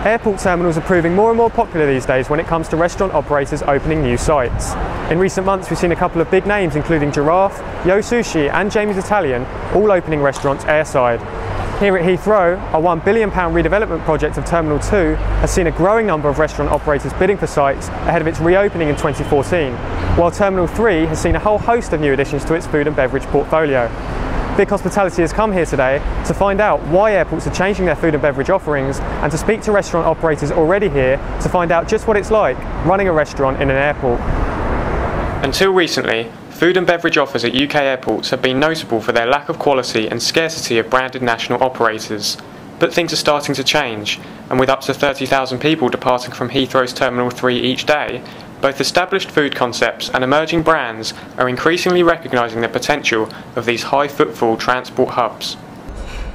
Airport terminals are proving more and more popular these days when it comes to restaurant operators opening new sites. In recent months we've seen a couple of big names including Giraffe, Yo Sushi and Jamie's Italian all opening restaurants airside. Here at Heathrow, a £1 billion redevelopment project of Terminal 2 has seen a growing number of restaurant operators bidding for sites ahead of its reopening in 2014, while Terminal 3 has seen a whole host of new additions to its food and beverage portfolio. BigHospitality has come here today to find out why airports are changing their food and beverage offerings and to speak to restaurant operators already here to find out just what it's like running a restaurant in an airport. Until recently, food and beverage offers at UK airports have been notable for their lack of quality and scarcity of branded national operators. But things are starting to change, and with up to 30,000 people departing from Heathrow's Terminal 3 each day, both established food concepts and emerging brands are increasingly recognising the potential of these high-footfall transport hubs.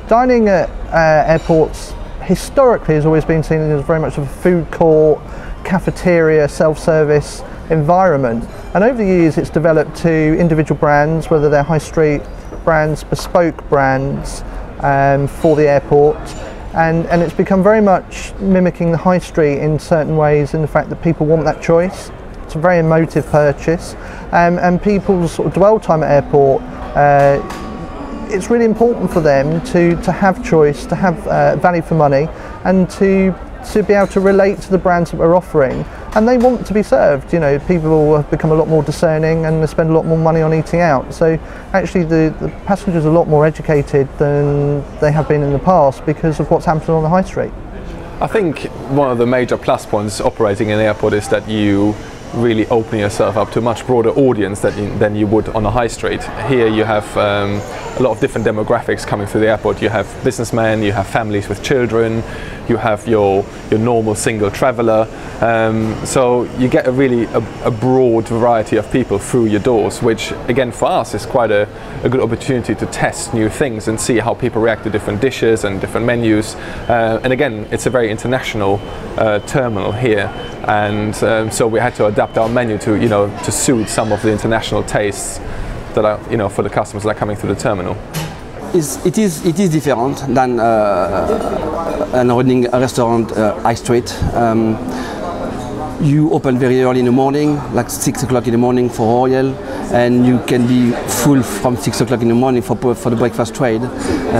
Dining at airports historically has always been seen as very much of a food court, cafeteria, self-service environment, and over the years it's developed to individual brands, whether they're high street brands, bespoke brands for the airport, and it's become very much mimicking the high street in certain ways, in the fact that people want that choice. It's a very emotive purchase, and people's sort of dwell time at airport, it's really important for them to have choice, to have value for money, and to be able to relate to the brands that we're offering, and they want to be served. You know, people have become a lot more discerning and they spend a lot more money on eating out. So actually the passengers are a lot more educated than they have been in the past because of what's happening on the high street. I think one of the major plus points operating in an airport is that you really open yourself up to a much broader audience than you would on a high street. Here you have a lot of different demographics coming through the airport. You have businessmen, you have families with children, you have your normal single traveller, so you get a really broad variety of people through your doors, which again for us is quite a good opportunity to test new things and see how people react to different dishes and different menus, and again it's a very international terminal here, and so we had to adapt our menu to suit some of the international tastes that are for the customers that are coming through the terminal. It is different than running a restaurant high street. You open very early in the morning, like 6 o'clock in the morning for Royal, and you can be full from 6 o'clock in the morning for the breakfast trade.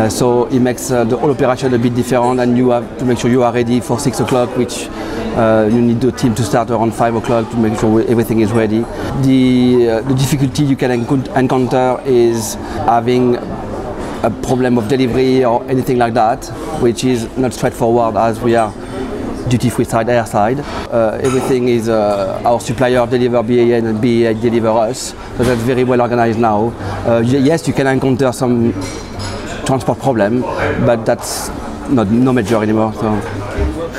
So it makes the whole operation a bit different, and you have to make sure you are ready for 6 o'clock, which you need the team to start around 5 o'clock to make sure everything is ready. The difficulty you can encounter is having a problem of delivery or anything like that, which is not straightforward as we are duty-free side, airside. Everything is our supplier deliver BAN and BA deliver us, so that's very well organized now. Yes, you can encounter some transport problem, but that's no major anymore. So.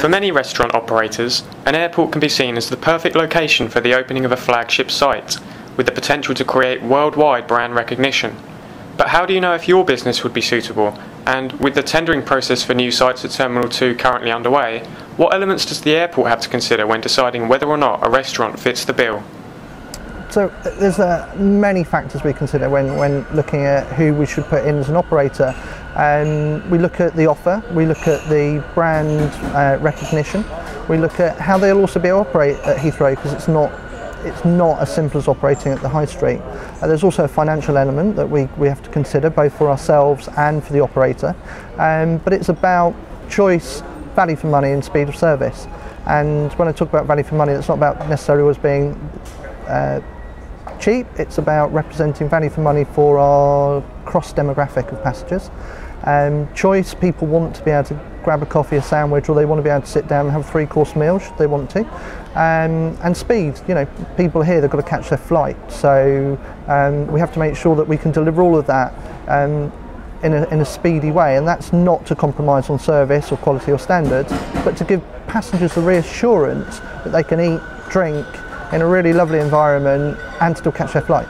For many restaurant operators, an airport can be seen as the perfect location for the opening of a flagship site, with the potential to create worldwide brand recognition. But how do you know if your business would be suitable? And with the tendering process for new sites at Terminal 2 currently underway, what elements does the airport have to consider when deciding whether or not a restaurant fits the bill? So there's many factors we consider when looking at who we should put in as an operator. We look at the offer, we look at the brand recognition, we look at how they'll also be able to operate at Heathrow, because it's not as simple as operating at the high street. There's also a financial element that we have to consider, both for ourselves and for the operator. But it's about choice, value for money and speed of service. And when I talk about value for money, it's not about necessarily always being cheap, it's about representing value for money for our cross-demographic of passengers. Choice, people want to be able to grab a coffee, a sandwich, or they want to be able to sit down and have a 3-course meal should they want to. And speed, people here, they've got to catch their flight, so we have to make sure that we can deliver all of that in a speedy way, and that's not to compromise on service or quality or standards, but to give passengers the reassurance that they can eat, drink in a really lovely environment and still catch their flight.